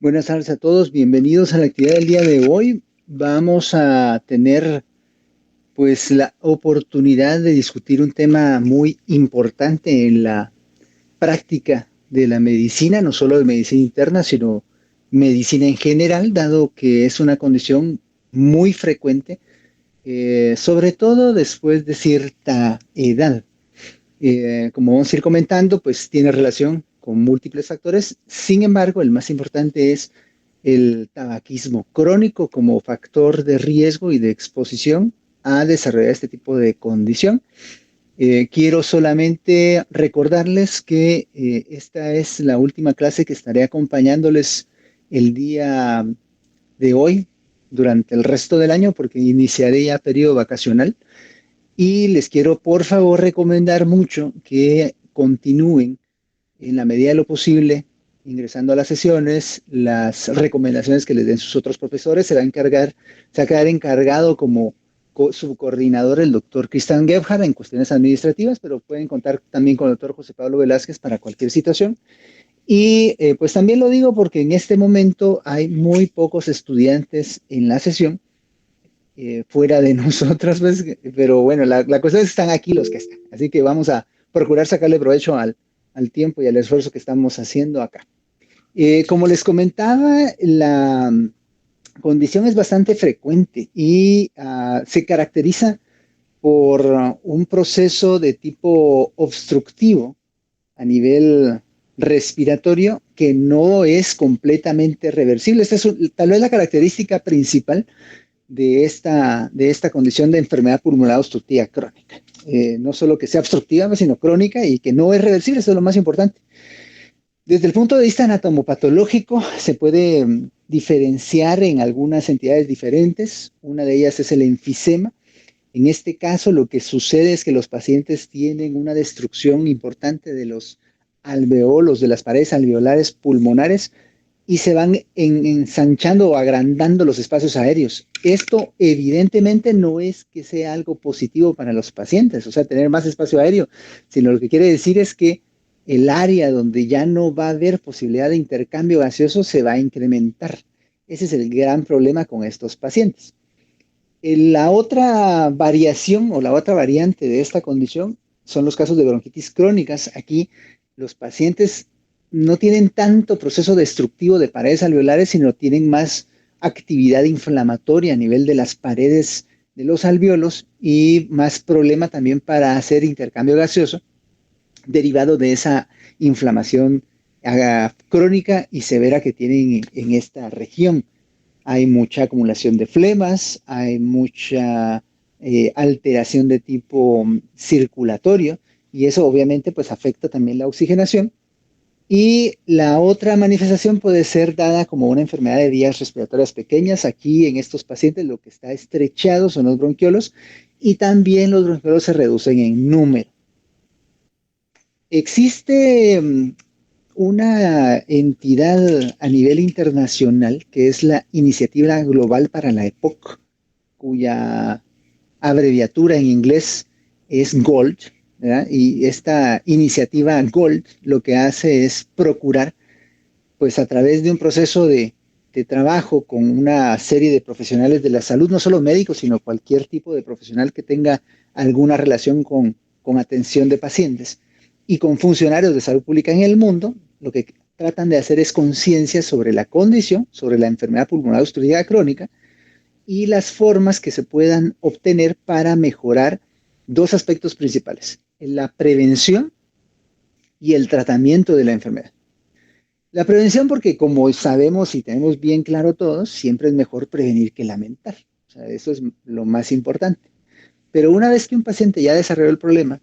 Buenas tardes a todos, bienvenidos a la actividad del día de hoy. Vamos a tener pues la oportunidad de discutir un tema muy importante en la práctica de la medicina, no solo de medicina interna, sino medicina en general, dado que es una condición muy frecuente, sobre todo después de cierta edad. Como vamos a ir comentando, pues tiene relación con múltiples factores. Sin embargo, el más importante es el tabaquismo crónico como factor de riesgo y de exposición a desarrollar este tipo de condición. Quiero solamente recordarles que esta es la última clase que estaré acompañándoles el día de hoy durante el resto del año porque iniciaré ya periodo vacacional. Y les quiero por favor recomendar mucho que continúen en la medida de lo posible ingresando a las sesiones, las recomendaciones que les den sus otros profesores, se va a quedar encargado como subcoordinador el doctor Cristian Gebhardt en cuestiones administrativas, pero pueden contar también con el doctor José Pablo Velázquez para cualquier situación. Y pues también lo digo porque en este momento hay muy pocos estudiantes en la sesión fuera de nosotros, pues, pero bueno, la cuestión es que están aquí los que están, así que vamos a procurar sacarle provecho al tiempo y al esfuerzo que estamos haciendo acá. Como les comentaba, la condición es bastante frecuente y se caracteriza por un proceso de tipo obstructivo a nivel respiratorio que no es completamente reversible. Esta es tal vez la característica principal de esta condición de enfermedad pulmonar obstructiva crónica. No solo que sea obstructiva, sino crónica y que no es reversible, eso es lo más importante. Desde el punto de vista anatomopatológico, se puede diferenciar en algunas entidades diferentes. Una de ellas es el enfisema. En este caso, lo que sucede es que los pacientes tienen una destrucción importante de los alveolos, de las paredes alveolares pulmonares, y se van ensanchando o agrandando los espacios aéreos. Esto evidentemente no es que sea algo positivo para los pacientes, o sea, tener más espacio aéreo, sino lo que quiere decir es que el área donde ya no va a haber posibilidad de intercambio gaseoso se va a incrementar. Ese es el gran problema con estos pacientes. La otra variación o la otra variante de esta condición son los casos de bronquitis crónicas. Aquí los pacientes no tienen tanto proceso destructivo de paredes alveolares, sino tienen más actividad inflamatoria a nivel de las paredes de los alveolos y más problema también para hacer intercambio gaseoso derivado de esa inflamación crónica y severa que tienen en esta región. Hay mucha acumulación de flemas, hay mucha alteración de tipo circulatorio y eso obviamente pues afecta también la oxigenación. Y la otra manifestación puede ser dada como una enfermedad de vías respiratorias pequeñas. Aquí en estos pacientes lo que está estrechado son los bronquiolos y también los bronquiolos se reducen en número. Existe una entidad a nivel internacional que es la Iniciativa Global para la EPOC, cuya abreviatura en inglés es GOLD, ¿verdad? Y esta iniciativa GOLD lo que hace es procurar, pues a través de un proceso de trabajo con una serie de profesionales de la salud, no solo médicos, sino cualquier tipo de profesional que tenga alguna relación con atención de pacientes y con funcionarios de salud pública en el mundo, lo que tratan de hacer es conciencia sobre la condición, sobre la enfermedad pulmonar obstructiva crónica y las formas que se puedan obtener para mejorar dos aspectos principales, la prevención y el tratamiento de la enfermedad. La prevención, porque como sabemos y tenemos bien claro todos, siempre es mejor prevenir que lamentar. O sea, eso es lo más importante. Pero una vez que un paciente ya desarrolló el problema,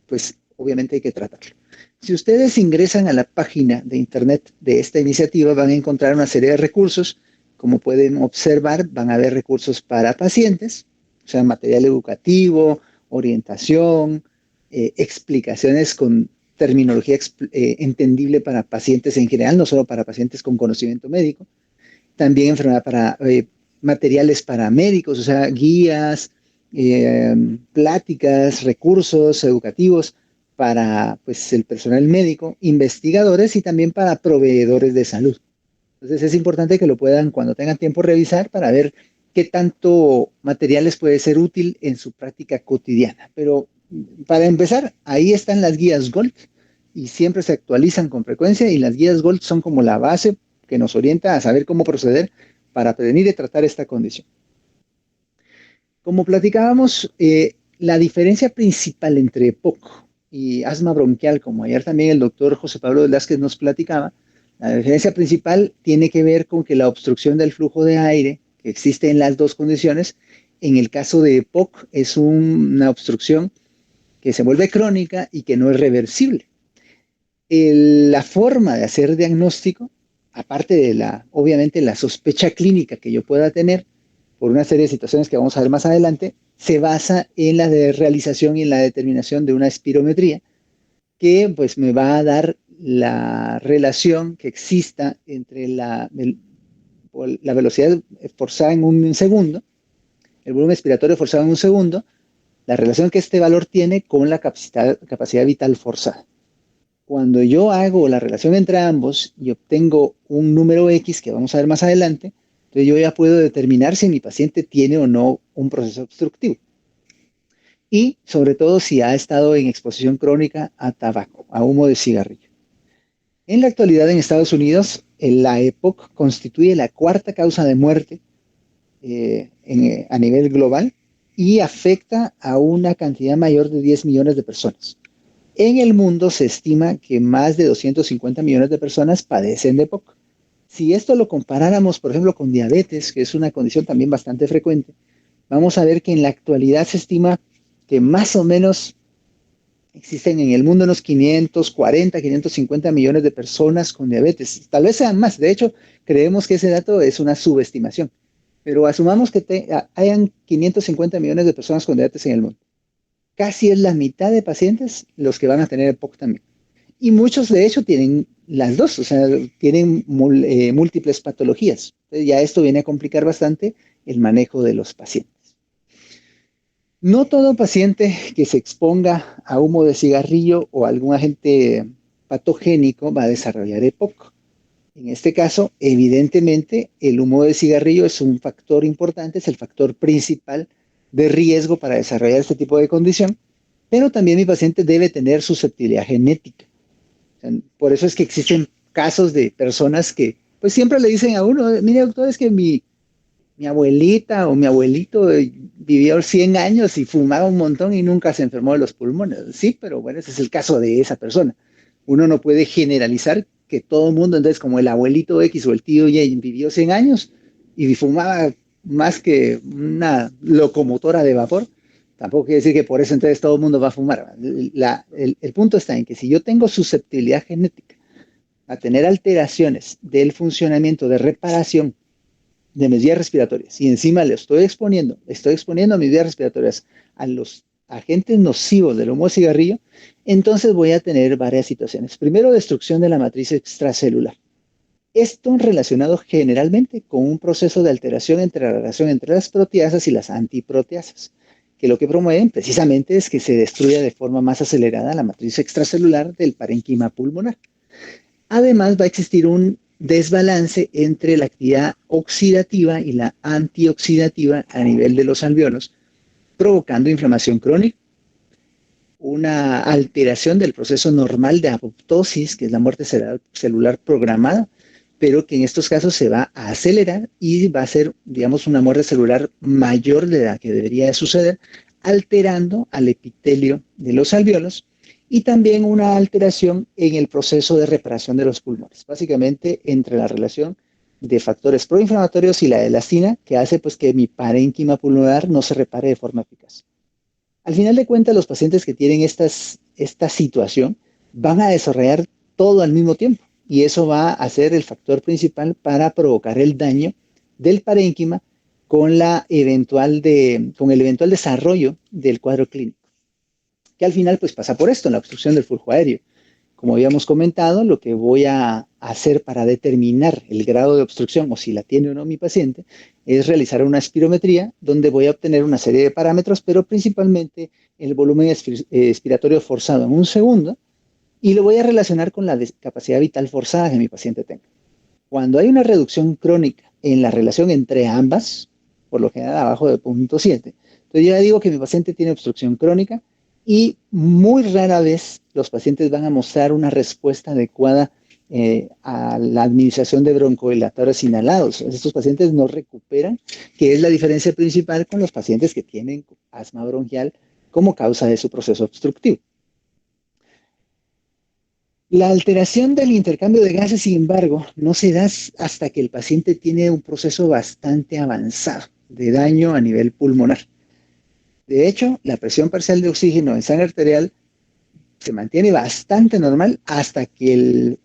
pues obviamente hay que tratarlo. Si ustedes ingresan a la página de internet de esta iniciativa, van a encontrar una serie de recursos. Como pueden observar, van a haber recursos para pacientes, o sea, material educativo, orientación, explicaciones con terminología entendible para pacientes en general, no solo para pacientes con conocimiento médico. También enfermedad para materiales para médicos, o sea, guías, eh, pláticas, recursos educativos para pues, el personal médico, investigadores y también para proveedores de salud. Entonces es importante que lo puedan, cuando tengan tiempo, revisar para ver qué tanto material les puede ser útil en su práctica cotidiana. Pero para empezar, ahí están las guías Gold y siempre se actualizan con frecuencia y las guías Gold son como la base que nos orienta a saber cómo proceder para prevenir y tratar esta condición. Como platicábamos, la diferencia principal entre EPOC y asma bronquial, como ayer también el doctor José Pablo Velázquez nos platicaba, la diferencia principal tiene que ver con que la obstrucción del flujo de aire, que existe en las dos condiciones, en el caso de EPOC es una obstrucción que se vuelve crónica y que no es reversible. La forma de hacer diagnóstico, aparte de obviamente la sospecha clínica que yo pueda tener por una serie de situaciones que vamos a ver más adelante, se basa en la realización y en la determinación de una espirometría que pues me va a dar la relación que exista entre la velocidad forzada en un segundo, el volumen expiratorio forzado en un segundo, la relación que este valor tiene con la capacidad vital forzada. Cuando yo hago la relación entre ambos y obtengo un número X que vamos a ver más adelante, entonces yo ya puedo determinar si mi paciente tiene o no un proceso obstructivo. Y sobre todo si ha estado en exposición crónica a tabaco, a humo de cigarrillo. En la actualidad en Estados Unidos, la EPOC constituye la cuarta causa de muerte a nivel global y afecta a una cantidad mayor de 10 millones de personas. En el mundo se estima que más de 250 millones de personas padecen de EPOC. Si esto lo comparáramos, por ejemplo, con diabetes, que es una condición también bastante frecuente, vamos a ver que en la actualidad se estima que más o menos existen en el mundo unos 540, 550 millones de personas con diabetes. Tal vez sean más. De hecho, creemos que ese dato es una subestimación. Pero asumamos que hayan 550 millones de personas con diabetes en el mundo. Casi es la mitad de pacientes los que van a tener EPOC también. Y muchos, de hecho, tienen las dos, o sea, tienen múltiples patologías. Entonces, ya esto viene a complicar bastante el manejo de los pacientes. No todo paciente que se exponga a humo de cigarrillo o algún agente patogénico va a desarrollar EPOC. En este caso, evidentemente, el humo de cigarrillo es un factor importante, es el factor principal de riesgo para desarrollar este tipo de condición, pero también mi paciente debe tener susceptibilidad genética. O sea, por eso es que existen casos de personas que pues siempre le dicen a uno, mire doctor, es que mi abuelita o mi abuelito vivió 100 años y fumaba un montón y nunca se enfermó de los pulmones. Sí, pero bueno, ese es el caso de esa persona. Uno no puede generalizar que todo el mundo, entonces como el abuelito X o el tío Y vivió 100 años y fumaba más que una locomotora de vapor, tampoco quiere decir que por eso entonces todo el mundo va a fumar. El punto está en que si yo tengo susceptibilidad genética a tener alteraciones del funcionamiento de reparación de mis vías respiratorias y encima le estoy exponiendo mis vías respiratorias a los agentes nocivos del humo de cigarrillo, entonces voy a tener varias situaciones. Primero, destrucción de la matriz extracelular. Esto relacionado generalmente con un proceso de alteración entre la relación entre las proteasas y las antiproteasas, que lo que promueven precisamente es que se destruya de forma más acelerada la matriz extracelular del parénquima pulmonar. Además, va a existir un desbalance entre la actividad oxidativa y la antioxidativa a nivel de los alvéolos, provocando inflamación crónica, una alteración del proceso normal de apoptosis, que es la muerte celular programada, pero que en estos casos se va a acelerar y va a ser, digamos, una muerte celular mayor de la que debería de suceder, alterando al epitelio de los alvéolos y también una alteración en el proceso de reparación de los pulmones, básicamente entre la relación de factores proinflamatorios y la elastina, que hace pues que mi parénquima pulmonar no se repare de forma eficaz. Al final de cuentas, los pacientes que tienen esta situación van a desarrollar todo al mismo tiempo y eso va a ser el factor principal para provocar el daño del parénquima con el eventual desarrollo del cuadro clínico, que al final pues pasa por esto, la obstrucción del flujo aéreo. Como habíamos comentado, lo que voy a hacer para determinar el grado de obstrucción o si la tiene o no mi paciente es realizar una espirometría donde voy a obtener una serie de parámetros, pero principalmente el volumen expiratorio forzado en un segundo y lo voy a relacionar con la capacidad vital forzada que mi paciente tenga. Cuando hay una reducción crónica en la relación entre ambas, por lo general abajo de 0.7, entonces yo ya digo que mi paciente tiene obstrucción crónica y muy rara vez los pacientes van a mostrar una respuesta adecuada a la administración de broncodilatadores inhalados. Estos pacientes no recuperan, que es la diferencia principal con los pacientes que tienen asma bronquial como causa de su proceso obstructivo. La alteración del intercambio de gases, sin embargo, no se da hasta que el paciente tiene un proceso bastante avanzado de daño a nivel pulmonar. De hecho, la presión parcial de oxígeno en sangre arterial se mantiene bastante normal hasta que el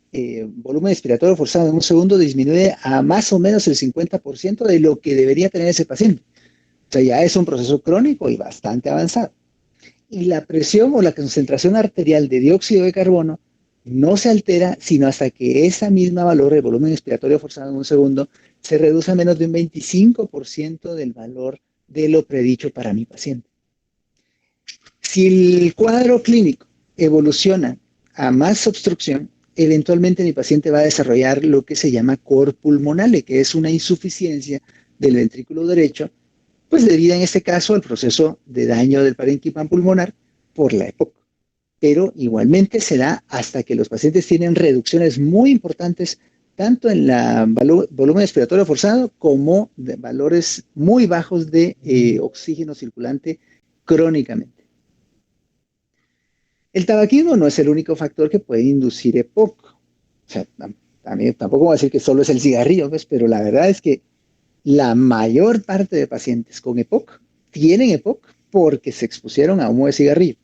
volumen expiratorio forzado en un segundo disminuye a más o menos el 50% de lo que debería tener ese paciente. O sea, ya es un proceso crónico y bastante avanzado. Y la presión o la concentración arterial de dióxido de carbono no se altera sino hasta que esa misma valor de volumen expiratorio forzado en un segundo se reduce a menos de un 25% del valor de lo predicho para mi paciente. Si el cuadro clínico evoluciona a más obstrucción, eventualmente mi paciente va a desarrollar lo que se llama cor pulmonale, que es una insuficiencia del ventrículo derecho, pues debido en este caso al proceso de daño del parénquima pulmonar por la EPOC. Pero igualmente se da hasta que los pacientes tienen reducciones muy importantes tanto en el volumen expiratorio forzado como de valores muy bajos de oxígeno circulante crónicamente. El tabaquismo no es el único factor que puede inducir EPOC. O sea, también, tampoco voy a decir que solo es el cigarrillo, pues, pero la verdad es que la mayor parte de pacientes con EPOC tienen EPOC porque se expusieron a humo de cigarrillo.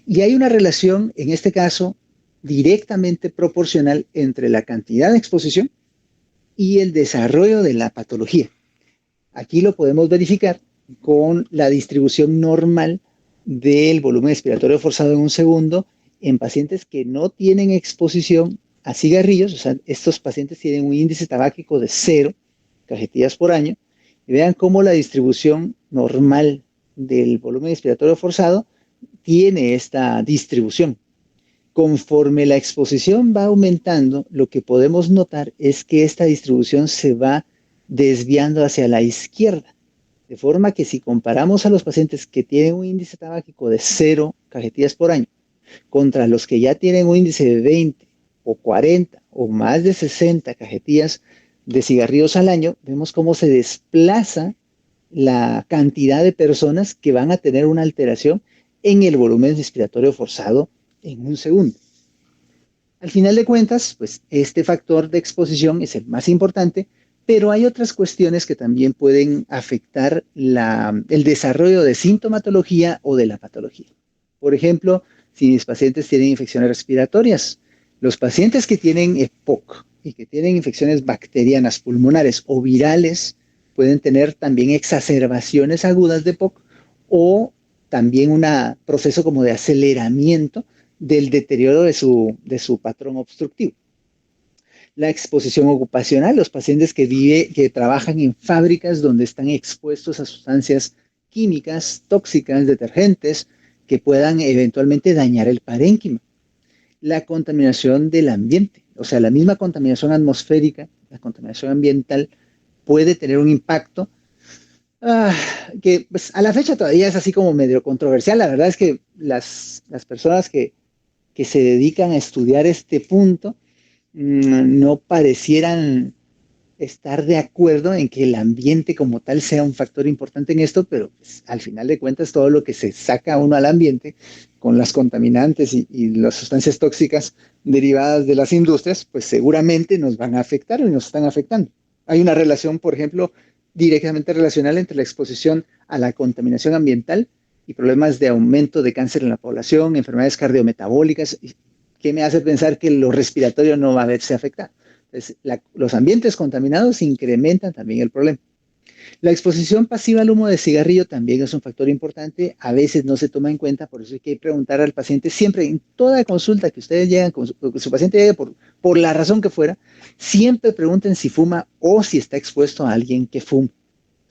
Y hay una relación, en este caso, directamente proporcional entre la cantidad de exposición y el desarrollo de la patología. Aquí lo podemos verificar con la distribución normal del volumen expiratorio forzado en un segundo en pacientes que no tienen exposición a cigarrillos. O sea, estos pacientes tienen un índice tabáquico de 0 cajetillas por año, y vean cómo la distribución normal del volumen expiratorio forzado tiene esta distribución. Conforme la exposición va aumentando, lo que podemos notar es que esta distribución se va desviando hacia la izquierda. De forma que si comparamos a los pacientes que tienen un índice tabáquico de 0 cajetillas por año contra los que ya tienen un índice de 20 o 40 o más de 60 cajetillas de cigarrillos al año, vemos cómo se desplaza la cantidad de personas que van a tener una alteración en el volumen respiratorio forzado en un segundo. Al final de cuentas, pues este factor de exposición es el más importante, pero hay otras cuestiones que también pueden afectar el desarrollo de sintomatología o de la patología. Por ejemplo, si mis pacientes tienen infecciones respiratorias, los pacientes que tienen EPOC y que tienen infecciones bacterianas pulmonares o virales pueden tener también exacerbaciones agudas de EPOC o también un proceso como de aceleramiento del deterioro de su patrón obstructivo. La exposición ocupacional, los pacientes que trabajan en fábricas donde están expuestos a sustancias químicas, tóxicas, detergentes, que puedan eventualmente dañar el parénquima. La contaminación del ambiente, o sea, la misma contaminación atmosférica, la contaminación ambiental, puede tener un impacto que pues, a la fecha todavía es así como medio controversial. La verdad es que las personas que se dedican a estudiar este punto no parecieran estar de acuerdo en que el ambiente como tal sea un factor importante en esto, pero pues, al final de cuentas todo lo que se saca uno al ambiente con las contaminantes y las sustancias tóxicas derivadas de las industrias, pues seguramente nos van a afectar y nos están afectando. Hay una relación, por ejemplo, directamente relacional entre la exposición a la contaminación ambiental y problemas de aumento de cáncer en la población, enfermedades cardiometabólicas, que me hace pensar que lo respiratorio no va a verse afectado. Entonces, los ambientes contaminados incrementan también el problema. La exposición pasiva al humo de cigarrillo también es un factor importante, a veces no se toma en cuenta, por eso hay que preguntar al paciente siempre, en toda consulta que ustedes llegan, que su paciente llegue por la razón que fuera, siempre pregunten si fuma o si está expuesto a alguien que fuma.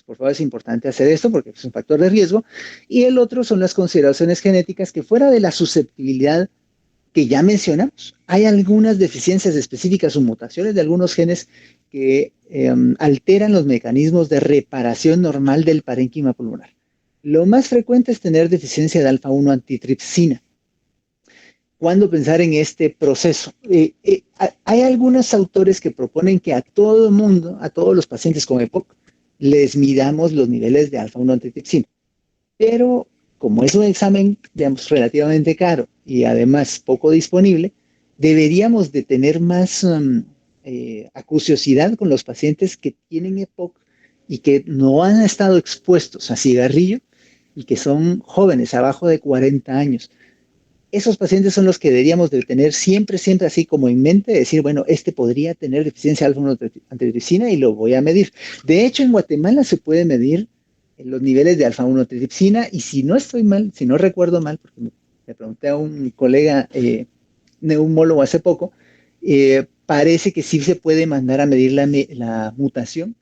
Por favor, es importante hacer esto porque es un factor de riesgo. Y el otro son las consideraciones genéticas que fuera de la susceptibilidad que ya mencionamos. Hay algunas deficiencias específicas o mutaciones de algunos genes que alteran los mecanismos de reparación normal del parénquima pulmonar. Lo más frecuente es tener deficiencia de alfa-1 antitripsina. ¿Cuándo pensar en este proceso? Hay algunos autores que proponen que a todo el mundo, a todos los pacientes con EPOC, les midamos los niveles de alfa-1 antitripsina. Pero como es un examen, digamos, relativamente caro y además poco disponible, deberíamos de tener más acuciosidad con los pacientes que tienen EPOC y que no han estado expuestos a cigarrillo y que son jóvenes, abajo de 40 años. Esos pacientes son los que deberíamos de tener siempre, siempre así como en mente, decir, bueno, este podría tener deficiencia de alfa-1 antitripsina y lo voy a medir. De hecho, en Guatemala se puede medir los niveles de alfa-1 antitripsina y si no estoy mal, si no recuerdo mal, porque me pregunté a un colega neumólogo hace poco, parece que sí se puede mandar a medir la mutación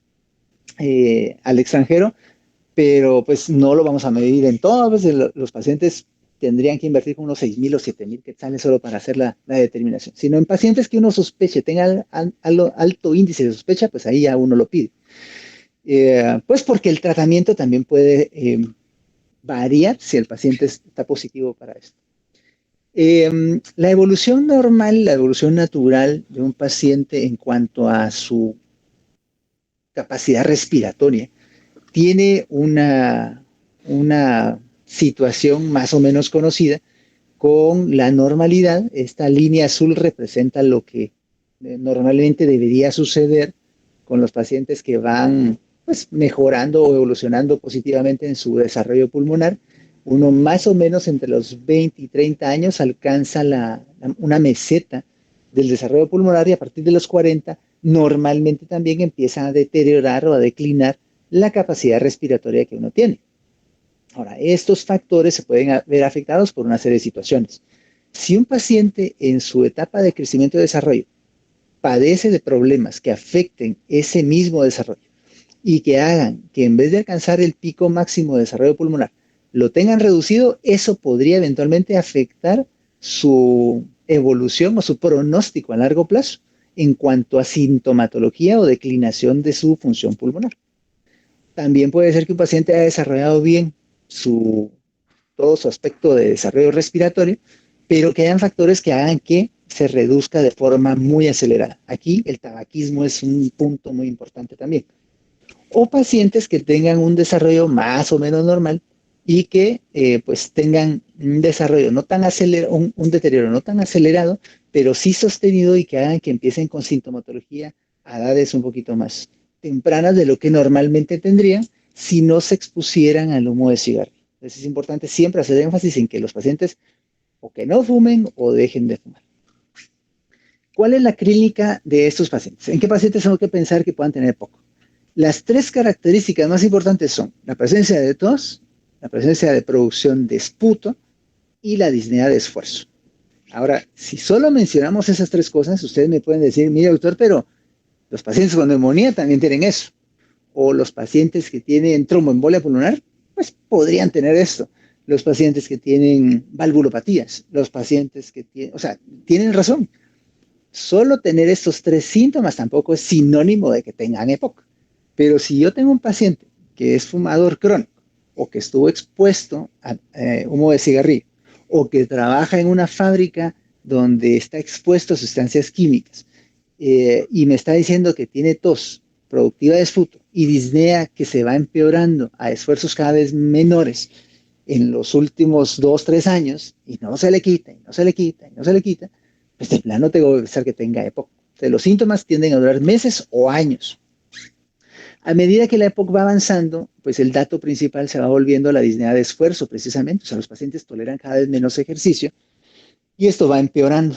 al extranjero, pero pues no lo vamos a medir en todos los pacientes. Tendrían que invertir como unos 6,000 o 7,000 quetzales solo para hacer la determinación. Sino en pacientes que uno sospeche, tenga alto índice de sospecha, pues ahí ya uno lo pide. Pues porque el tratamiento también puede variar si el paciente está positivo para esto. La evolución normal, la evolución natural de un paciente en cuanto a su capacidad respiratoria, tiene una situación más o menos conocida con la normalidad. Esta línea azul representa lo que normalmente debería suceder con los pacientes que van pues, mejorando o evolucionando positivamente en su desarrollo pulmonar. Uno más o menos entre los 20 y 30 años alcanza una meseta del desarrollo pulmonar y a partir de los 40 normalmente también empieza a deteriorar o a declinar la capacidad respiratoria que uno tiene. Ahora, estos factores se pueden ver afectados por una serie de situaciones. Si un paciente en su etapa de crecimiento y desarrollo padece de problemas que afecten ese mismo desarrollo y que hagan que en vez de alcanzar el pico máximo de desarrollo pulmonar, lo tengan reducido, eso podría eventualmente afectar su evolución o su pronóstico a largo plazo en cuanto a sintomatología o declinación de su función pulmonar. También puede ser que un paciente haya desarrollado bien todo su aspecto de desarrollo respiratorio, pero que hayan factores que hagan que se reduzca de forma muy acelerada. Aquí el tabaquismo es un punto muy importante también. O pacientes que tengan un desarrollo más o menos normal y que pues tengan un desarrollo no tan acelerado, un deterioro no tan acelerado, pero sí sostenido y que hagan que empiecen con sintomatología a edades un poquito más tempranas de lo que normalmente tendrían si no se expusieran al humo de cigarro. Entonces es importante siempre hacer énfasis en que los pacientes o que no fumen o dejen de fumar. ¿Cuál es la clínica de estos pacientes? ¿En qué pacientes tengo que pensar que puedan tener poco? Las tres características más importantes son la presencia de tos, la presencia de producción de esputo y la disnea de esfuerzo. Ahora, si solo mencionamos esas tres cosas, ustedes me pueden decir, mire doctor, pero los pacientes con neumonía también tienen eso. O los pacientes que tienen tromboembolia pulmonar, pues podrían tener esto. Los pacientes que tienen valvulopatías, los pacientes que tienen, o sea, tienen razón. Solo tener estos tres síntomas tampoco es sinónimo de que tengan EPOC. Pero si yo tengo un paciente que es fumador crónico o que estuvo expuesto a humo de cigarrillo o que trabaja en una fábrica donde está expuesto a sustancias químicas y me está diciendo que tiene tos productiva de esputo y disnea que se va empeorando a esfuerzos cada vez menores en los últimos 2, 3 años y no se le quita, y no se le quita, y no se le quita, pues de plano tengo que pensar que tenga EPOC. Entonces, los síntomas tienden a durar meses o años. A medida que la época va avanzando, pues el dato principal se va volviendo la disnea de esfuerzo, precisamente. O sea, los pacientes toleran cada vez menos ejercicio y esto va empeorando.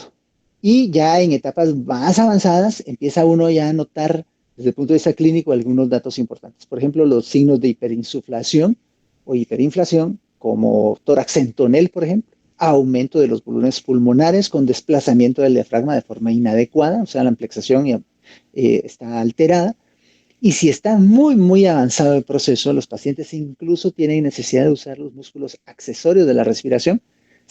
Y ya en etapas más avanzadas empieza uno ya a notar desde el punto de vista clínico algunos datos importantes. Por ejemplo, los signos de hiperinsuflación o hiperinflación, como toracentonel, por ejemplo, aumento de los volúmenes pulmonares con desplazamiento del diafragma de forma inadecuada, o sea, la amplexación está alterada. Y si está muy, muy avanzado el proceso, los pacientes incluso tienen necesidad de usar los músculos accesorios de la respiración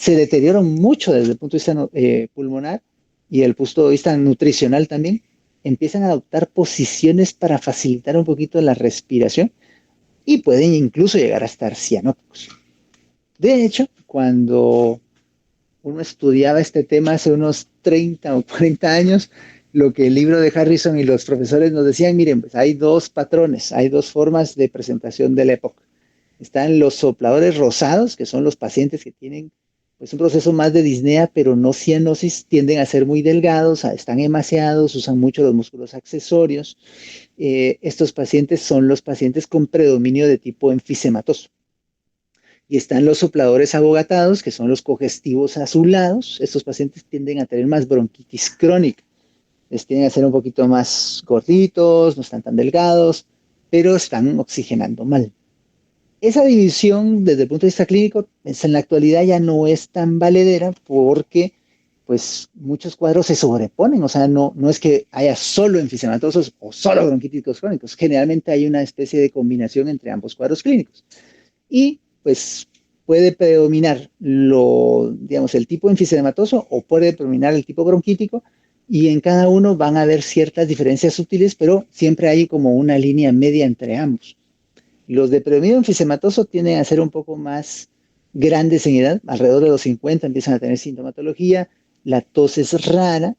se deterioran mucho desde el punto de vista pulmonar y el punto de vista nutricional también, empiezan a adoptar posiciones para facilitar un poquito la respiración y pueden incluso llegar a estar cianóticos. De hecho, cuando uno estudiaba este tema hace unos 30 o 40 años, lo que el libro de Harrison y los profesores nos decían, miren, pues hay dos patrones, hay dos formas de presentación del EPOC. Están los sopladores rosados, que son los pacientes que tienen pues, un proceso más de disnea, pero no cianosis, tienden a ser muy delgados, están emaciados, usan mucho los músculos accesorios. Estos pacientes son los pacientes con predominio de tipo enfisematoso. Y están los sopladores abogatados, que son los cogestivos azulados. Estos pacientes tienden a tener más bronquitis crónica. Les tienden a ser un poquito más gorditos, no están tan delgados, pero están oxigenando mal. Esa división desde el punto de vista clínico en la actualidad ya no es tan valedera porque pues muchos cuadros se sobreponen, o sea, no es que haya solo enfisematosos o solo bronquíticos crónicos, generalmente hay una especie de combinación entre ambos cuadros clínicos. Y pues puede predominar digamos, el tipo enfisematoso o puede predominar el tipo bronquítico y en cada uno van a haber ciertas diferencias sutiles, pero siempre hay como una línea media entre ambos. Los de predominio enfisematoso tienden a ser un poco más grandes en edad, alrededor de los 50 empiezan a tener sintomatología, la tos es rara,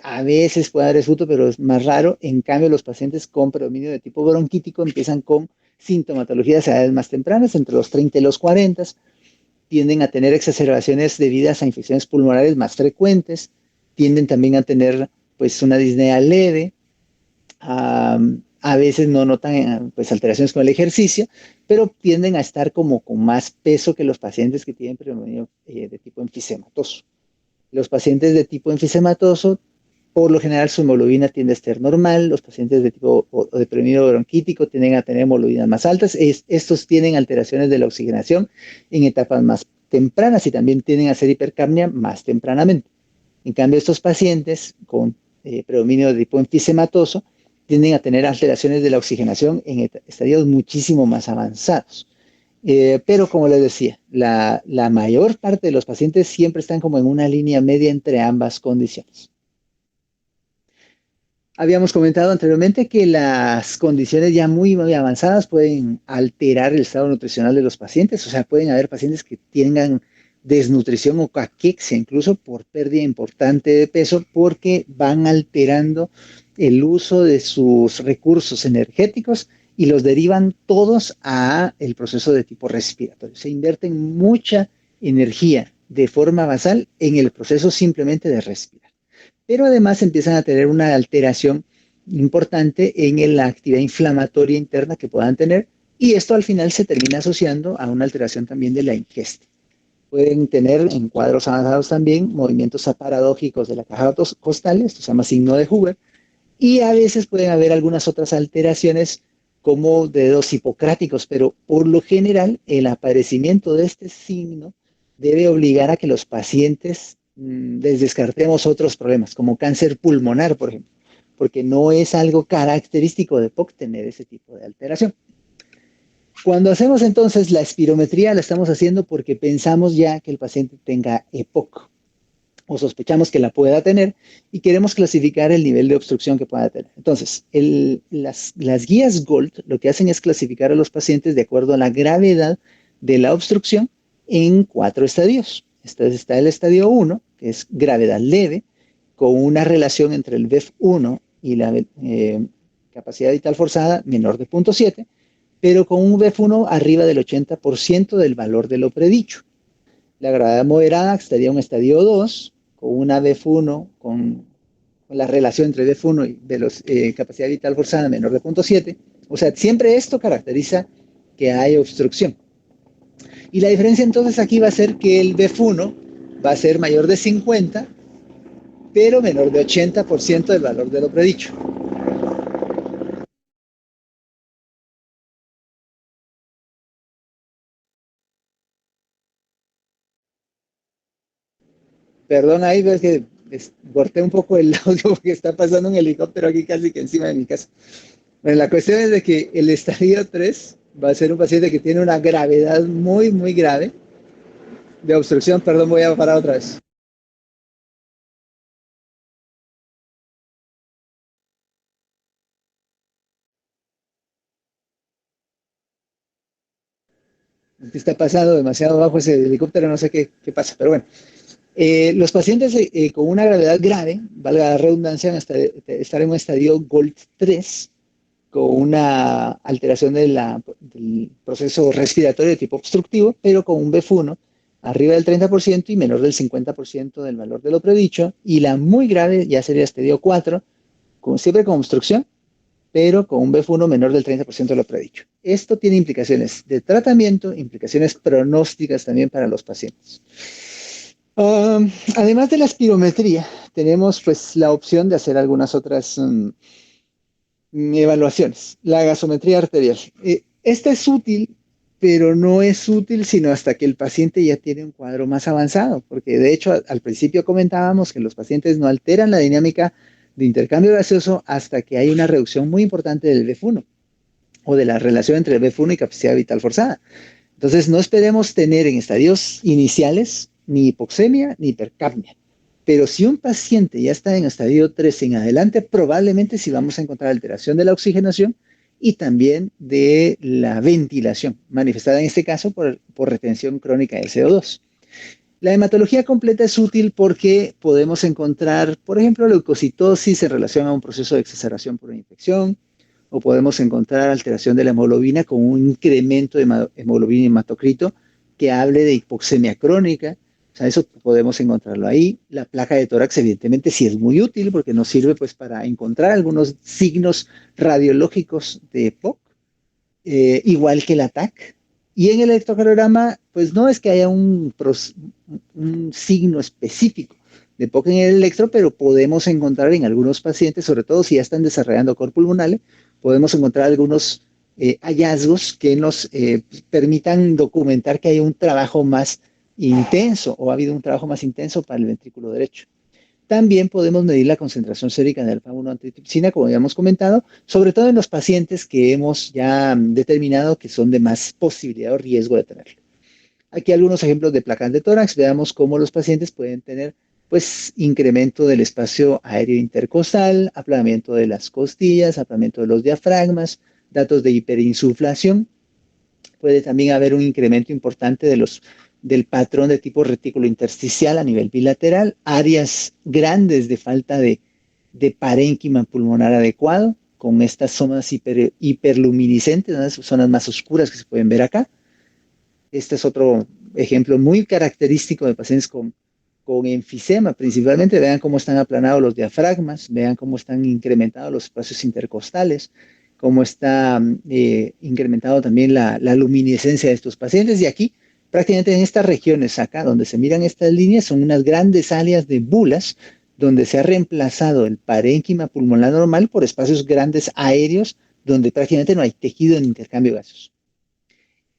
a veces puede haber esfuto, pero es más raro. En cambio, los pacientes con predominio de tipo bronquítico empiezan con sintomatologías a edades más tempranas, entre los 30 y los 40, tienden a tener exacerbaciones debidas a infecciones pulmonares más frecuentes, tienden también a tener pues una disnea leve, a veces no notan pues, alteraciones con el ejercicio, pero tienden a estar como con más peso que los pacientes que tienen predominio de tipo enfisematoso. Los pacientes de tipo enfisematoso, por lo general su hemoglobina tiende a estar normal, los pacientes de tipo o de predominio bronquítico tienden a tener hemoglobinas más altas, estos tienen alteraciones de la oxigenación en etapas más tempranas y también tienden a hacer hipercapnia más tempranamente. En cambio, estos pacientes con predominio de tipo enfisematoso tienden a tener alteraciones de la oxigenación en estadios muchísimo más avanzados. Pero como les decía, la mayor parte de los pacientes siempre están como en una línea media entre ambas condiciones. Habíamos comentado anteriormente que las condiciones ya muy, muy avanzadas pueden alterar el estado nutricional de los pacientes, o sea, pueden haber pacientes que tengan desnutrición o caquexia, incluso por pérdida importante de peso, porque van alterando el uso de sus recursos energéticos y los derivan todos a el proceso de tipo respiratorio. Se invierten mucha energía de forma basal en el proceso simplemente de respirar. Pero además empiezan a tener una alteración importante en la actividad inflamatoria interna que puedan tener y esto al final se termina asociando a una alteración también de la ingesta. Pueden tener en cuadros avanzados también movimientos paradójicos de la caja costal, esto se llama signo de Huber, y a veces pueden haber algunas otras alteraciones como dedos hipocráticos, pero por lo general el aparecimiento de este signo debe obligar a que los pacientes les descartemos otros problemas, como cáncer pulmonar, por ejemplo, porque no es algo característico de POC tener ese tipo de alteración. Cuando hacemos entonces la espirometría, la estamos haciendo porque pensamos ya que el paciente tenga EPOC o sospechamos que la pueda tener y queremos clasificar el nivel de obstrucción que pueda tener. Entonces, las guías GOLD lo que hacen es clasificar a los pacientes de acuerdo a la gravedad de la obstrucción en 4 estadios. Entonces está el estadio 1, que es gravedad leve, con una relación entre el VEF1 y la capacidad vital forzada menor de 0.7, pero con un VEF1 arriba del 80% del valor de lo predicho. La gravedad moderada estaría en un estadio 2, con una VEF1, con la relación entre VEF1 y capacidad vital forzada menor de 0.7. O sea, siempre esto caracteriza que hay obstrucción. Y la diferencia entonces aquí va a ser que el VEF1 va a ser mayor de 50, pero menor de 80% del valor de lo predicho. Perdón ahí, ves que corté un poco el audio porque está pasando un helicóptero aquí casi que encima de mi casa. Bueno, la cuestión es de que el estadio 3 va a ser un paciente que tiene una gravedad muy, muy grave de obstrucción, perdón, voy a parar otra vez. ¿Qué está pasando? Demasiado bajo ese helicóptero, no sé qué pasa, pero bueno. Los pacientes con una gravedad grave, valga la redundancia, hasta estar en un estadio GOLD 3, con una alteración del proceso respiratorio de tipo obstructivo, pero con un BF1 arriba del 30% y menor del 50% del valor de lo predicho, y la muy grave ya sería estadio 4, siempre con obstrucción, pero con un BF1 menor del 30% de lo predicho. Esto tiene implicaciones de tratamiento, implicaciones pronósticas también para los pacientes. Además de la espirometría, tenemos pues la opción de hacer algunas otras evaluaciones. La gasometría arterial. Esta es útil, pero no es útil sino hasta que el paciente ya tiene un cuadro más avanzado, porque de hecho al principio comentábamos que los pacientes no alteran la dinámica de intercambio gaseoso hasta que hay una reducción muy importante del BF1 o de la relación entre el BF1 y capacidad vital forzada. Entonces, no esperemos tener en estadios iniciales ni hipoxemia ni hipercapnia. Pero si un paciente ya está en estadio 3 en adelante, probablemente sí vamos a encontrar alteración de la oxigenación y también de la ventilación, manifestada en este caso por retención crónica de CO2. La hematología completa es útil porque podemos encontrar, por ejemplo, leucocitosis en relación a un proceso de exacerbación por una infección, o podemos encontrar alteración de la hemoglobina con un incremento de hemoglobina y hematocrito que hable de hipoxemia crónica. O sea, eso podemos encontrarlo ahí. La placa de tórax, evidentemente, sí es muy útil porque nos sirve pues, para encontrar algunos signos radiológicos de EPOC, igual que el ATAC. Y en el electrocardiograma, pues no es que haya un signo específico de EPOC en el electro, pero podemos encontrar en algunos pacientes, sobre todo si ya están desarrollando cor pulmonale, podemos encontrar algunos hallazgos que nos permitan documentar que hay un trabajo más intenso o ha habido un trabajo más intenso para el ventrículo derecho. También podemos medir la concentración sérica de alfa-1 antitripsina, como habíamos comentado, sobre todo en los pacientes que hemos ya determinado que son de más posibilidad o riesgo de tenerlo. Aquí algunos ejemplos de placas de tórax. Veamos cómo los pacientes pueden tener pues incremento del espacio aéreo intercostal, aplanamiento de las costillas, aplanamiento de los diafragmas, datos de hiperinsuflación. Puede también haber un incremento importante del patrón de tipo retículo intersticial a nivel bilateral, áreas grandes de falta de parénquima pulmonar adecuado, con estas zonas hiperluminiscentes, las zonas más oscuras que se pueden ver acá. Este es otro ejemplo muy característico de pacientes con enfisema, principalmente. Vean cómo están aplanados los diafragmas, vean cómo están incrementados los espacios intercostales, cómo está incrementado también la luminiscencia de estos pacientes. Y aquí, prácticamente en estas regiones acá, donde se miran estas líneas, son unas grandes áreas de bulas, donde se ha reemplazado el parénquima pulmonar normal por espacios grandes aéreos, donde prácticamente no hay tejido en intercambio gaseoso.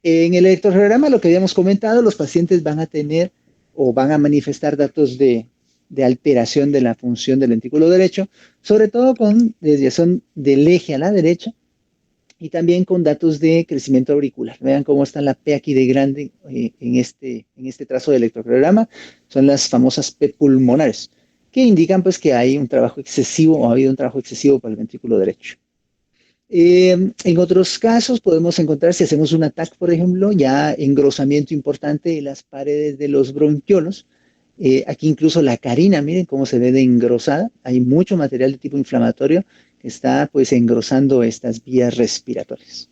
En el electrocardiograma, lo que habíamos comentado, los pacientes van a tener o van a manifestar datos de alteración de la función del ventrículo derecho, sobre todo con desviación del eje a la derecha y también con datos de crecimiento auricular. Vean cómo está la P aquí de grande en este trazo de electrocardiograma. Son las famosas P pulmonares, que indican pues que hay un trabajo excesivo o ha habido un trabajo excesivo para el ventrículo derecho. En otros casos podemos encontrar, si hacemos un ATAC, por ejemplo, ya engrosamiento importante de las paredes de los bronquiolos. Aquí incluso la carina, miren cómo se ve de engrosada. Hay mucho material de tipo inflamatorio que está pues engrosando estas vías respiratorias.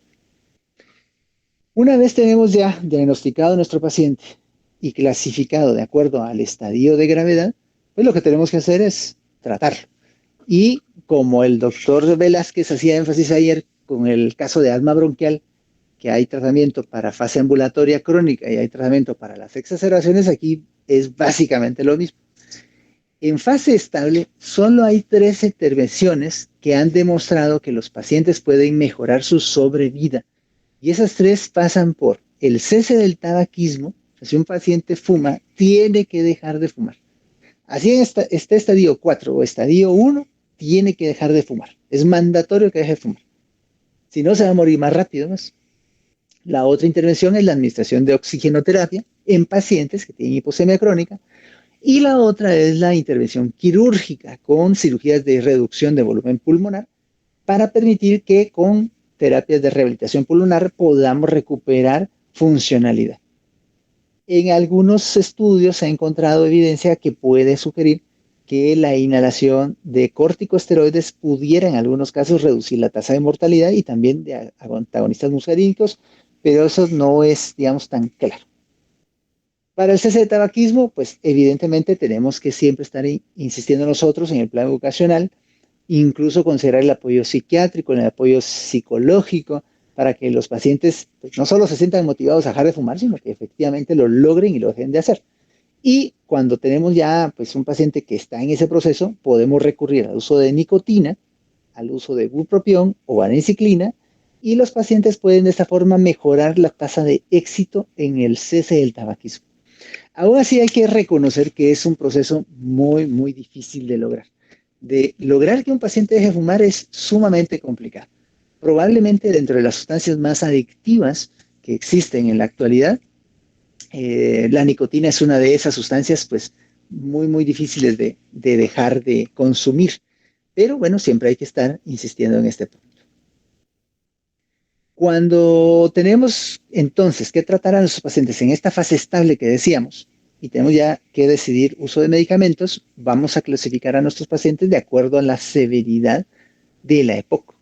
Una vez tenemos ya diagnosticado a nuestro paciente y clasificado de acuerdo al estadio de gravedad, pues lo que tenemos que hacer es tratarlo. Y como el doctor Velázquez hacía énfasis ayer con el caso de asma bronquial, que hay tratamiento para fase ambulatoria crónica y hay tratamiento para las exacerbaciones, aquí es básicamente lo mismo. En fase estable, solo hay 3 intervenciones que han demostrado que los pacientes pueden mejorar su sobrevida. Y esas 3 pasan por el cese del tabaquismo. Si un paciente fuma, tiene que dejar de fumar. Así en este estadio 4 o estadio 1, tiene que dejar de fumar. Es mandatorio que deje de fumar. Si no, se va a morir más rápido. ¿No? La otra intervención es la administración de oxigenoterapia. en pacientes que tienen hipoxemia crónica. Y la otra es la intervención quirúrgica con cirugías de reducción de volumen pulmonar para permitir que con terapias de rehabilitación pulmonar podamos recuperar funcionalidad. En algunos estudios se ha encontrado evidencia que puede sugerir que la inhalación de corticosteroides pudiera en algunos casos reducir la tasa de mortalidad y también de antagonistas muscarínicos, pero eso no es, digamos, tan claro. Para el cese de tabaquismo, pues evidentemente tenemos que siempre estar insistiendo nosotros en el plan educacional, incluso considerar el apoyo psiquiátrico, el apoyo psicológico, para que los pacientes pues, no solo se sientan motivados a dejar de fumar, sino que efectivamente lo logren y lo dejen de hacer. Y cuando tenemos ya pues, un paciente que está en ese proceso, podemos recurrir al uso de nicotina, al uso de bupropión o vareniciclina, y los pacientes pueden de esta forma mejorar la tasa de éxito en el cese del tabaquismo. Aún así hay que reconocer que es un proceso muy, muy difícil de lograr. De lograr que un paciente deje de fumar es sumamente complicado. Probablemente dentro de las sustancias más adictivas que existen en la actualidad, la nicotina es una de esas sustancias pues muy, muy difíciles de dejar de consumir. Pero bueno, siempre hay que estar insistiendo en este punto. Cuando tenemos entonces que tratar a nuestros pacientes en esta fase estable que decíamos, y tenemos ya que decidir uso de medicamentos, vamos a clasificar a nuestros pacientes de acuerdo a la severidad de la época,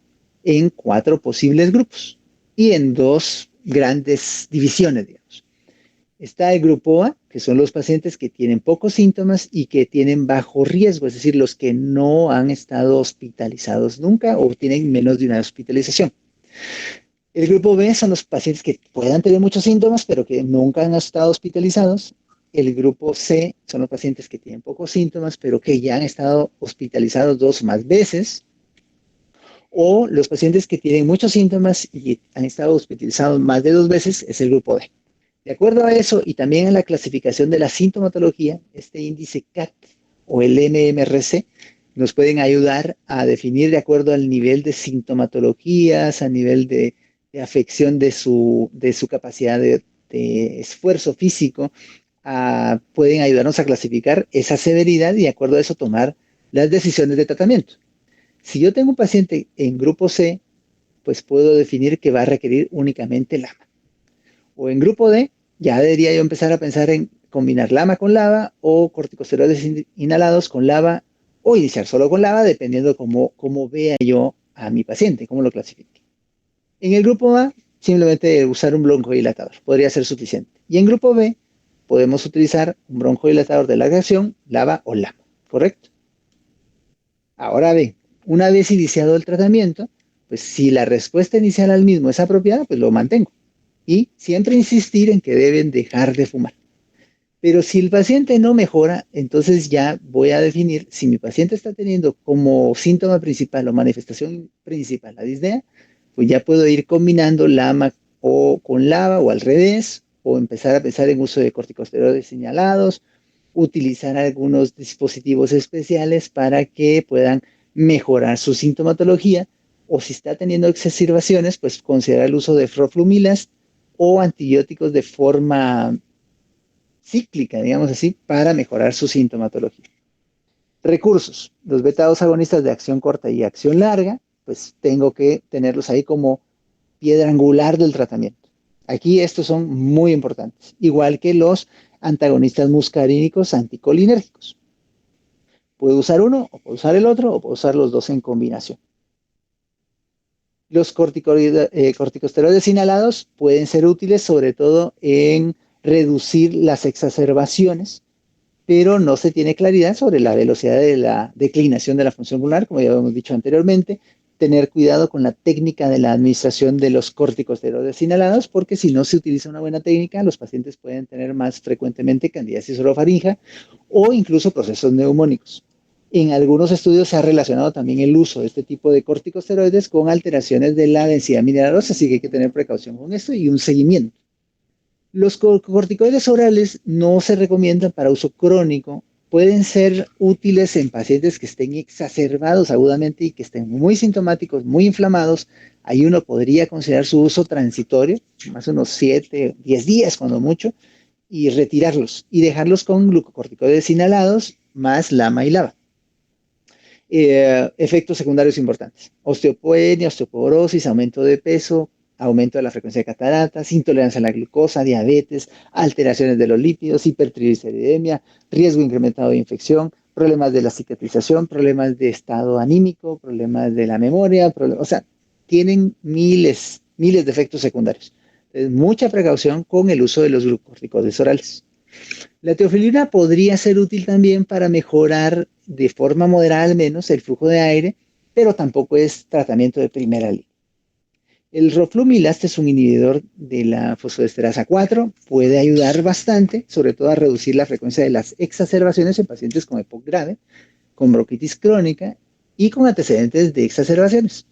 en 4 posibles grupos y en 2 grandes divisiones, digamos. Está el grupo A, que son los pacientes que tienen pocos síntomas y que tienen bajo riesgo, es decir, los que no han estado hospitalizados nunca o tienen menos de una hospitalización. El grupo B son los pacientes que puedan tener muchos síntomas, pero que nunca han estado hospitalizados. El grupo C son los pacientes que tienen pocos síntomas, pero que ya han estado hospitalizados 2 o más veces. O los pacientes que tienen muchos síntomas y han estado hospitalizados más de 2 veces, es el grupo D. De acuerdo a eso y también a la clasificación de la sintomatología, este índice CAT o el MMRC nos pueden ayudar a definir de acuerdo al nivel de sintomatologías, a nivel de afección de su capacidad de esfuerzo físico, pueden ayudarnos a clasificar esa severidad y de acuerdo a eso tomar las decisiones de tratamiento. Si yo tengo un paciente en grupo C, pues puedo definir que va a requerir únicamente LAMA. O en grupo D, ya debería yo empezar a pensar en combinar LAMA con LABA o corticosteroides inhalados con LABA o iniciar solo con LABA, dependiendo cómo vea yo a mi paciente, cómo lo clasifique. En el grupo A, simplemente usar un broncodilatador podría ser suficiente. Y en grupo B, podemos utilizar un broncodilatador de larga acción, LABA o LAMA, ¿correcto? Ahora bien, una vez iniciado el tratamiento, pues si la respuesta inicial al mismo es apropiada, pues lo mantengo. Y siempre insistir en que deben dejar de fumar. Pero si el paciente no mejora, entonces ya voy a definir si mi paciente está teniendo como síntoma principal o manifestación principal la disnea, pues ya puedo ir combinando LAMA o con LABA o al revés, o empezar a pensar en uso de corticosteroides señalados, utilizar algunos dispositivos especiales para que puedan mejorar su sintomatología, o si está teniendo exacerbaciones, pues considerar el uso de froflumilas o antibióticos de forma cíclica, digamos así, para mejorar su sintomatología. Recursos. Los beta-2 agonistas de acción corta y acción larga, pues tengo que tenerlos ahí como piedra angular del tratamiento. Aquí estos son muy importantes, igual que los antagonistas muscarínicos anticolinérgicos. Puedo usar uno, o puedo usar el otro, o puedo usar los dos en combinación. Los corticosteroides inhalados pueden ser útiles sobre todo en reducir las exacerbaciones, pero no se tiene claridad sobre la velocidad de la declinación de la función pulmonar, como ya hemos dicho anteriormente. Tener cuidado con la técnica de la administración de los corticosteroides inhalados, porque si no se utiliza una buena técnica, los pacientes pueden tener más frecuentemente candidiasis orofaringea o incluso procesos neumónicos. En algunos estudios se ha relacionado también el uso de este tipo de corticosteroides con alteraciones de la densidad mineralosa, así que hay que tener precaución con esto y un seguimiento. Los corticoides orales no se recomiendan para uso crónico. Pueden ser útiles en pacientes que estén exacerbados agudamente y que estén muy sintomáticos, muy inflamados. Ahí uno podría considerar su uso transitorio, más unos 7, 10 días cuando mucho, y retirarlos y dejarlos con glucocorticoides inhalados más LAMA y LABA. Efectos secundarios importantes: osteopenia, osteoporosis, aumento de peso, aumento de la frecuencia de cataratas, intolerancia a la glucosa, diabetes, alteraciones de los lípidos, hipertrigliceridemia, riesgo incrementado de infección, problemas de la cicatrización, problemas de estado anímico, problemas de la memoria, o sea, tienen miles de efectos secundarios. Entonces, mucha precaución con el uso de los glucocorticoides orales. La teofilina podría ser útil también para mejorar de forma moderada al menos el flujo de aire, pero tampoco es tratamiento de primera línea. El roflumilast es un inhibidor de la fosfodiesterasa 4, puede ayudar bastante, sobre todo a reducir la frecuencia de las exacerbaciones en pacientes con EPOC grave, con bronquitis crónica y con antecedentes de exacerbaciones.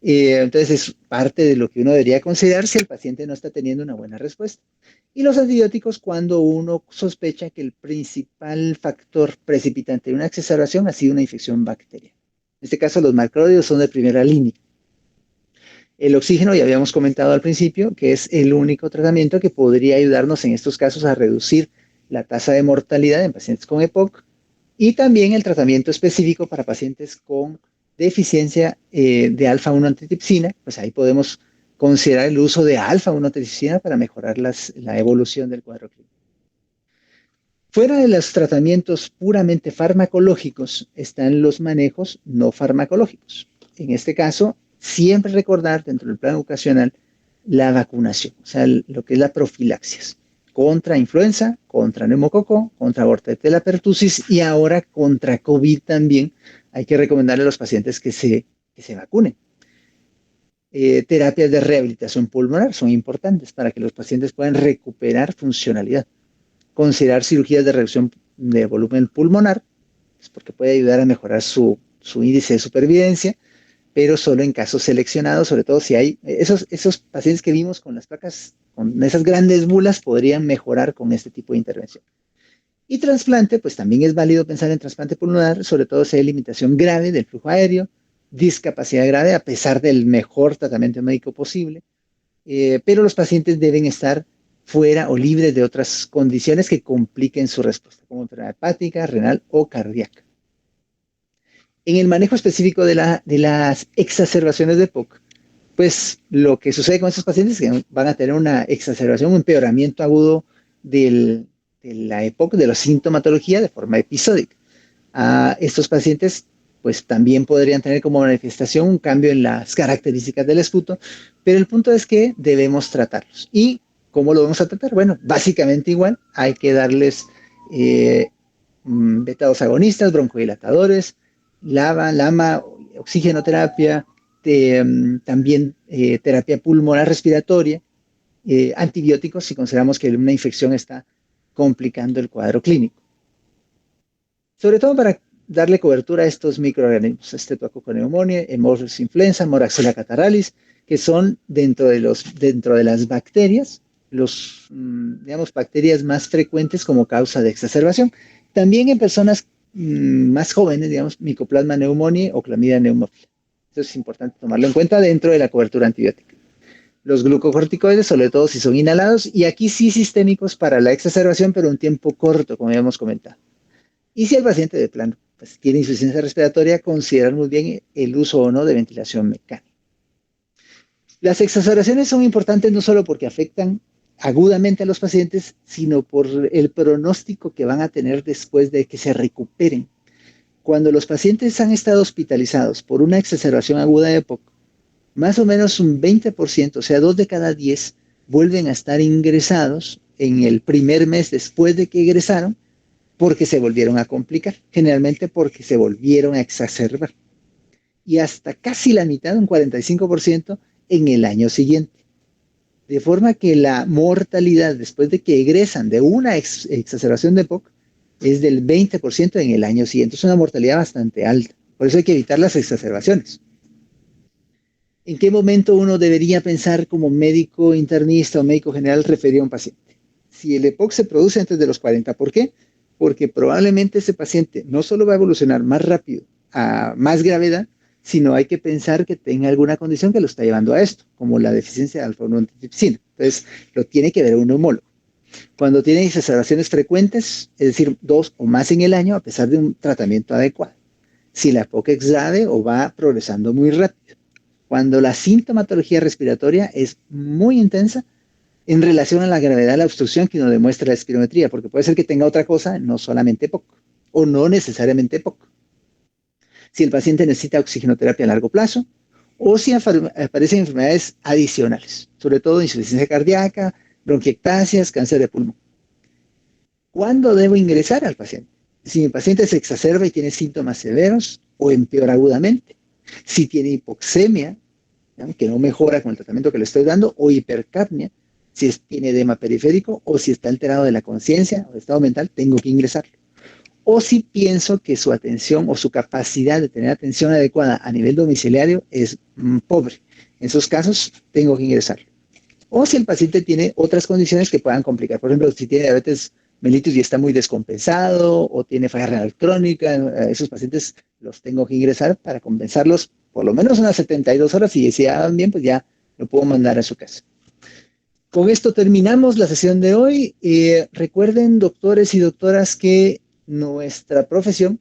Entonces es parte de lo que uno debería considerar si el paciente no está teniendo una buena respuesta. Y los antibióticos cuando uno sospecha que el principal factor precipitante de una exacerbación ha sido una infección bacteriana. En este caso los macrólidos son de primera línea. El oxígeno, ya habíamos comentado al principio, que es el único tratamiento que podría ayudarnos en estos casos a reducir la tasa de mortalidad en pacientes con EPOC, y también el tratamiento específico para pacientes con deficiencia de alfa-1 antitripsina. Pues ahí podemos considerar el uso de alfa-1 antitripsina para mejorar la evolución del cuadro clínico. Fuera de los tratamientos puramente farmacológicos están los manejos no farmacológicos. En este caso, siempre recordar dentro del plan educacional la vacunación, o sea, lo que es la profilaxis contra influenza, contra neumococo, contra Bordetella pertussis y ahora contra COVID también. Hay que recomendarle a los pacientes que se vacunen. Terapias de rehabilitación pulmonar son importantes para que los pacientes puedan recuperar funcionalidad. Considerar cirugías de reducción de volumen pulmonar, pues porque puede ayudar a mejorar su índice de supervivencia, pero solo en casos seleccionados, sobre todo si hay esos pacientes que vimos con las placas, con esas grandes bulas, podrían mejorar con este tipo de intervención. Y trasplante, pues también es válido pensar en trasplante pulmonar, sobre todo si hay limitación grave del flujo aéreo, discapacidad grave, a pesar del mejor tratamiento médico posible, pero los pacientes deben estar fuera o libres de otras condiciones que compliquen su respuesta, como enfermedad hepática, renal o cardíaca. En el manejo específico de las exacerbaciones de EPOC, pues lo que sucede con estos pacientes es que van a tener una exacerbación, un empeoramiento agudo de la EPOC, de la sintomatología de forma episódica. Estos pacientes pues también podrían tener como manifestación un cambio en las características del esputo, pero el punto es que debemos tratarlos. ¿Y cómo lo vamos a tratar? Bueno, básicamente igual, hay que darles beta-2 agonistas, broncodilatadores, LAMA, oxigenoterapia, también terapia pulmonar respiratoria, antibióticos si consideramos que una infección está complicando el cuadro clínico. Sobre todo para darle cobertura a estos microorganismos, Streptococcus pneumoniae, Haemophilus influenza, Moraxella catarrhalis, que son dentro de las bacterias, digamos, bacterias más frecuentes como causa de exacerbación. También en personas más jóvenes, digamos, Mycoplasma pneumoniae o Clamidia pneumófila. Eso es importante tomarlo en cuenta dentro de la cobertura antibiótica. Los glucocorticoides, sobre todo si son inhalados, y aquí sí sistémicos para la exacerbación, pero un tiempo corto, como habíamos comentado. Y si el paciente de plano pues, tiene insuficiencia respiratoria, considerar muy bien el uso o no de ventilación mecánica. Las exacerbaciones son importantes no solo porque afectan agudamente a los pacientes, sino por el pronóstico que van a tener después de que se recuperen. Cuando los pacientes han estado hospitalizados por una exacerbación aguda de EPOC, más o menos un 20%, o sea, 2 de cada 10, vuelven a estar ingresados en el primer mes después de que egresaron, porque se volvieron a complicar, generalmente porque se volvieron a exacerbar. Y hasta casi la mitad, un 45%, en el año siguiente. De forma que la mortalidad después de que egresan de una exacerbación de EPOC es del 20% en el año siguiente. Es una mortalidad bastante alta. Por eso hay que evitar las exacerbaciones. ¿En qué momento uno debería pensar como médico internista o médico general referir a un paciente? Si el EPOC se produce antes de los 40, ¿por qué? Porque probablemente ese paciente no solo va a evolucionar más rápido a más gravedad, sino hay que pensar que tenga alguna condición que lo está llevando a esto, como la deficiencia de alfa-1 antitripsina. Entonces, lo tiene que ver un neumólogo. Cuando tienen exacerbaciones frecuentes, es decir, 2 o más en el año, a pesar de un tratamiento adecuado. Si la época es grave o va progresando muy rápido. Cuando la sintomatología respiratoria es muy intensa en relación a la gravedad de la obstrucción que nos demuestra la espirometría, porque puede ser que tenga otra cosa, no solamente poco, o no necesariamente poco. Si el paciente necesita oxigenoterapia a largo plazo, o si aparecen enfermedades adicionales, sobre todo insuficiencia cardíaca, bronquiectasias, cáncer de pulmón. ¿Cuándo debo ingresar al paciente? Si mi paciente se exacerba y tiene síntomas severos o empeora agudamente, si tiene hipoxemia, ¿no?, que no mejora con el tratamiento que le estoy dando, o hipercapnia, si tiene edema periférico o si está alterado de la conciencia o de estado mental, tengo que ingresarlo. O si pienso que su atención o su capacidad de tener atención adecuada a nivel domiciliario es pobre. En esos casos, tengo que ingresarlo. O si el paciente tiene otras condiciones que puedan complicar. Por ejemplo, si tiene diabetes mellitus y está muy descompensado, o tiene falla renal crónica, esos pacientes los tengo que ingresar para compensarlos por lo menos unas 72 horas, y si van bien, pues ya lo puedo mandar a su casa. Con esto terminamos la sesión de hoy. Recuerden, doctores y doctoras, que nuestra profesión,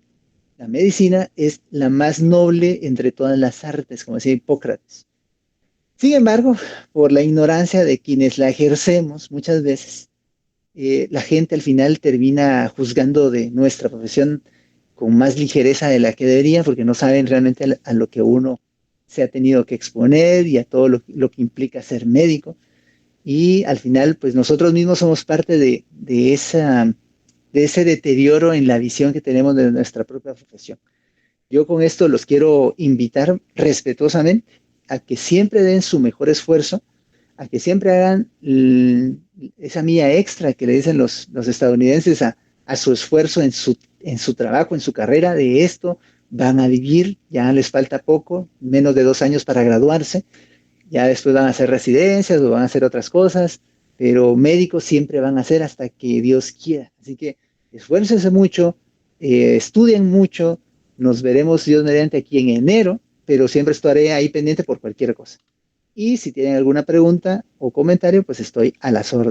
la medicina, es la más noble entre todas las artes, como decía Hipócrates. Sin embargo, por la ignorancia de quienes la ejercemos, muchas veces la gente al final termina juzgando de nuestra profesión con más ligereza de la que debería, porque no saben realmente a lo que uno se ha tenido que exponer y a todo lo que implica ser médico. Y al final, pues nosotros mismos somos parte de ese deterioro en la visión que tenemos de nuestra propia profesión. Yo con esto los quiero invitar respetuosamente a que siempre den su mejor esfuerzo, a que siempre hagan esa milla extra que le dicen los estadounidenses a su esfuerzo en su trabajo, en su carrera. De esto van a vivir, ya les falta poco, menos de 2 años para graduarse, ya después van a hacer residencias o van a hacer otras cosas, pero médicos siempre van a ser hasta que Dios quiera. Así que esfuércense mucho, estudien mucho, nos veremos Dios mediante aquí en enero, pero siempre estaré ahí pendiente por cualquier cosa. Y si tienen alguna pregunta o comentario, pues estoy a las órdenes.